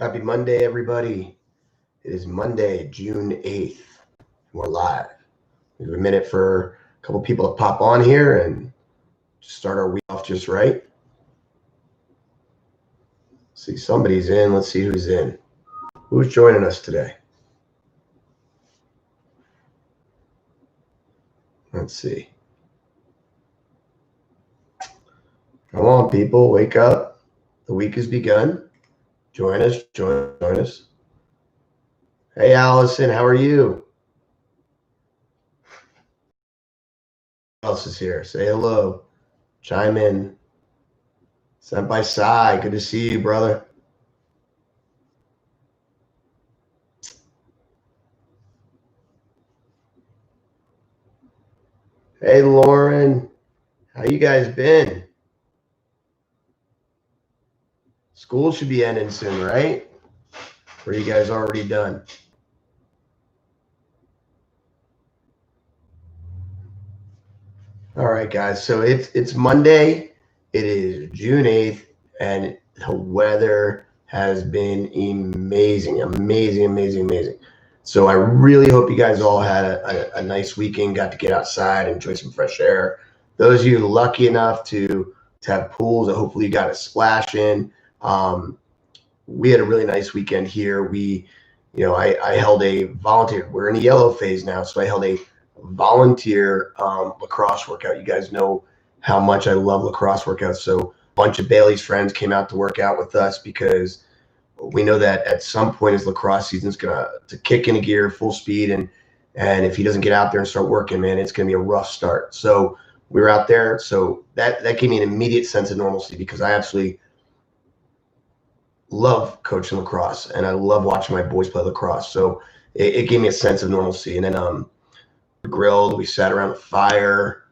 Happy Monday, everybody. It is Monday, June 8th. We're live. We have a minute for a couple people to pop on here and start our week off just right. See, somebody's in. Let's see who's in. Who's joining us today? Let's see. Come on, people. Wake up. The week has begun. Join us. Join us. Hey, Allison. How are you? Who else is here? Say hello. Chime in. Senpai Sai. Good to see you, brother. Hey, Lauren. How you guys been? School should be ending soon, right? Or are you guys already done? All right, guys. So it's Monday. It is June 8th, and the weather has been amazing. So I really hope you guys all had a nice weekend, got to get outside, enjoy some fresh air. Those of you lucky enough to have pools, hopefully you got a splash in. We had a really nice weekend here. I held a volunteer. We're in a yellow phase now, so I held a volunteer lacrosse workout. You guys know how much I love lacrosse workouts. So a bunch of Bailey's friends came out to work out with us because we know that at some point his lacrosse season's gonna kick into gear, full speed, and if he doesn't get out there and start working, man, it's gonna be a rough start. So we were out there. So that gave me an immediate sense of normalcy because I absolutely love coaching lacrosse and I love watching my boys play lacrosse. So it gave me a sense of normalcy. And then we grilled, we sat around the fire,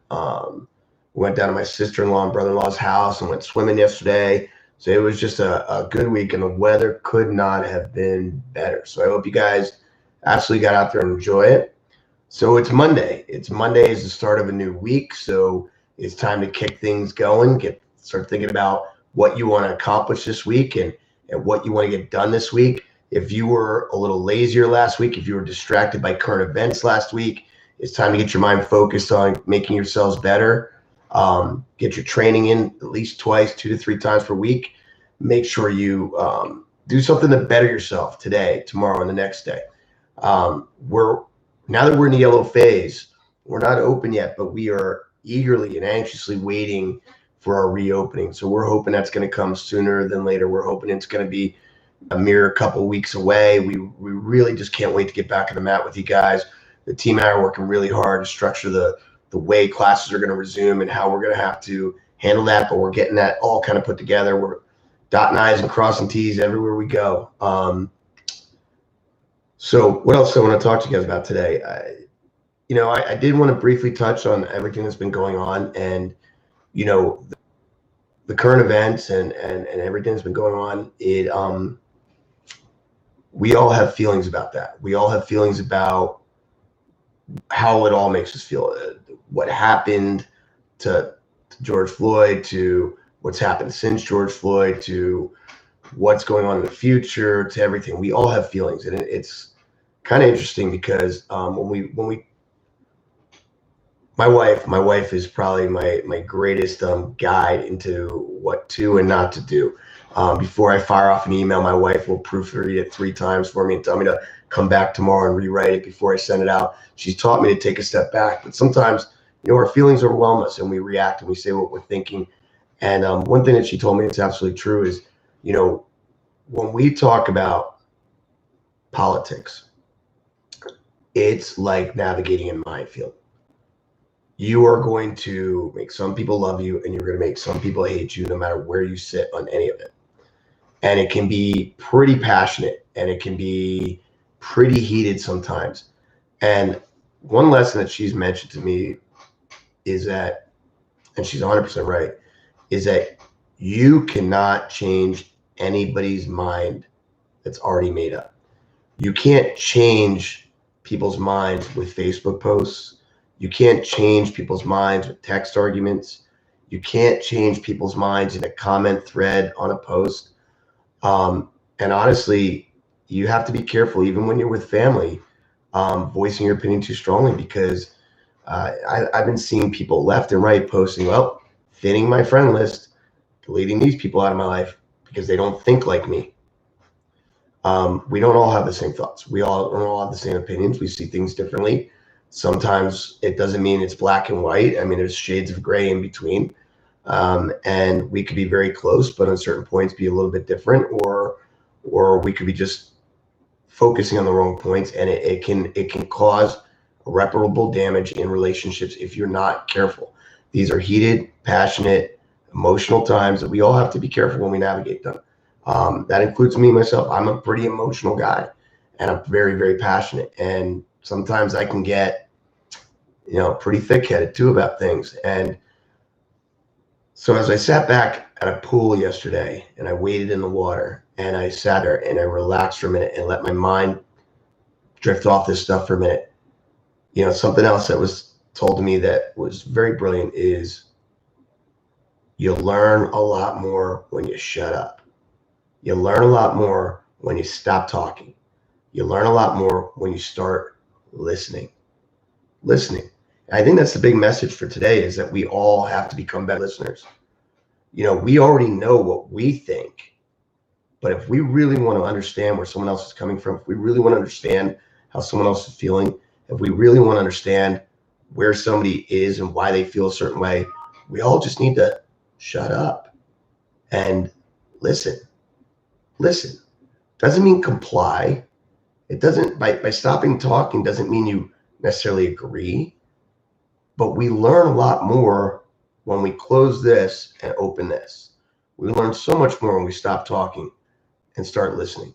went down to my sister-in-law and brother-in-law's house and went swimming yesterday. So it was just a good week, and the weather could not have been better. So I hope you guys absolutely got out there and enjoy it. So it's Monday. It's Monday is the start of a new week. So it's time to kick things going, start thinking about what you want to accomplish this week and what you want to get done this week. If you were a little lazier last week, if you were distracted by current events last week, it's time to get your mind focused on making yourselves better. Get your training in at least twice, 2 to 3 times per week. Make sure you do something to better yourself today, tomorrow, and the next day. Now that we're in the yellow phase, we're not open yet, but we are eagerly and anxiously waiting for our reopening. So we're hoping that's going to come sooner than later. We're hoping it's going to be a mere couple of weeks away. We really just can't wait to get back on the mat with you guys. The team and I are working really hard to structure the way classes are going to resume and how we're going to have to handle that, but we're getting that all kind of put together. We're dotting I's and crossing T's everywhere we go. So what else I want to talk to you guys about today? I did want to briefly touch on everything that's been going on, and the current events and everything that's been going on. We all have feelings about that. We all have feelings about how it all makes us feel. What happened to George Floyd, to what's happened since George Floyd, to what's going on in the future, to everything. We all have feelings, and it's kind of interesting because my wife is probably my greatest guide into what to and not to do. Before I fire off an email, my wife will proofread it 3 times for me and tell me to come back tomorrow and rewrite it before I send it out. She's taught me to take a step back, but sometimes our feelings overwhelm us and we react and we say what we're thinking. And one thing that she told me that's absolutely true is, when we talk about politics, it's like navigating a minefield. You are going to make some people love you and you're going to make some people hate you, no matter where you sit on any of it. And it can be pretty passionate and it can be pretty heated sometimes. And one lesson that she's mentioned to me is that, and she's 100% right, is that you cannot change anybody's mind that's already made up. You can't change people's minds with Facebook posts. You can't change people's minds with text arguments. You can't change people's minds in a comment thread on a post. And honestly, you have to be careful, even when you're with family, voicing your opinion too strongly, because I've been seeing people left and right posting, well, thinning my friend list, deleting these people out of my life because they don't think like me. We don't all have the same thoughts. We all don't all have the same opinions. We see things differently. Sometimes it doesn't mean it's black and white. I mean, there's shades of gray in between. And we could be very close, but on certain points be a little bit different, or we could be just focusing on the wrong points, and it can cause irreparable damage in relationships if you're not careful. These are heated, passionate, emotional times that we all have to be careful when we navigate them. That includes me myself. I'm a pretty emotional guy, and I'm very, very passionate. And sometimes I can get, pretty thick-headed too about things. And so as I sat back at a pool yesterday and I waded in the water and I sat there and I relaxed for a minute and let my mind drift off this stuff for a minute, something else that was told to me that was very brilliant is you learn a lot more when you shut up. You learn a lot more when you stop talking. You learn a lot more when you start listening. Listening. I think that's the big message for today, is that we all have to become better listeners. We already know what we think, but if we really want to understand where someone else is coming from, if we really want to understand how someone else is feeling, if we really want to understand where somebody is and why they feel a certain way, we all just need to shut up and listen. Listen. Doesn't mean comply. It doesn't, by stopping talking doesn't mean you necessarily agree, but we learn a lot more when we close this and open this. We learn so much more when we stop talking and start listening.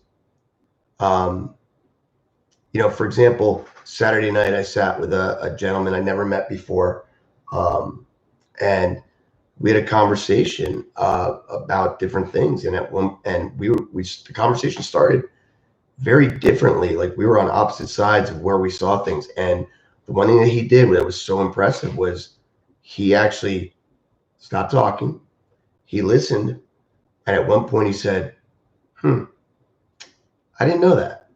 For example, Saturday night I sat with a gentleman I never met before, and we had a conversation about different things. And the conversation started very differently. Like, we were on opposite sides of where we saw things. And the one thing that he did that was so impressive was he actually stopped talking. He listened. And at one point he said, I didn't know that.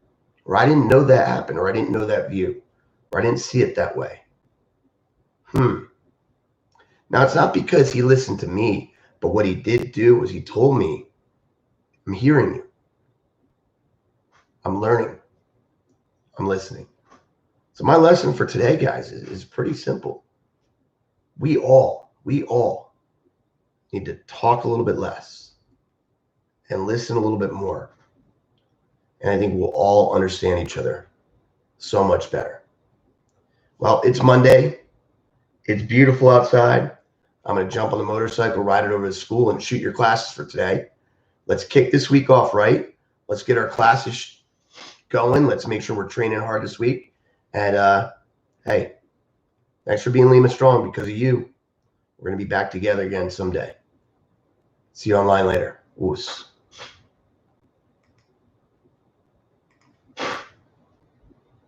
Or I didn't know that happened. Or I didn't know that view. Or I didn't see it that way. Now, it's not because he listened to me, but what he did do was he told me, I'm hearing you. I'm learning. I'm listening. So my lesson for today, guys, is pretty simple. We all need to talk a little bit less and listen a little bit more. And I think we'll all understand each other so much better. Well, it's Monday. It's beautiful outside. I'm going to jump on the motorcycle, ride it over to school, and shoot your classes for today. Let's kick this week off right. Let's get our classes going. Let's make sure we're training hard this week. And hey, thanks for being Lima Strong. Because of you, we're going to be back together again someday. See you online later. Woos.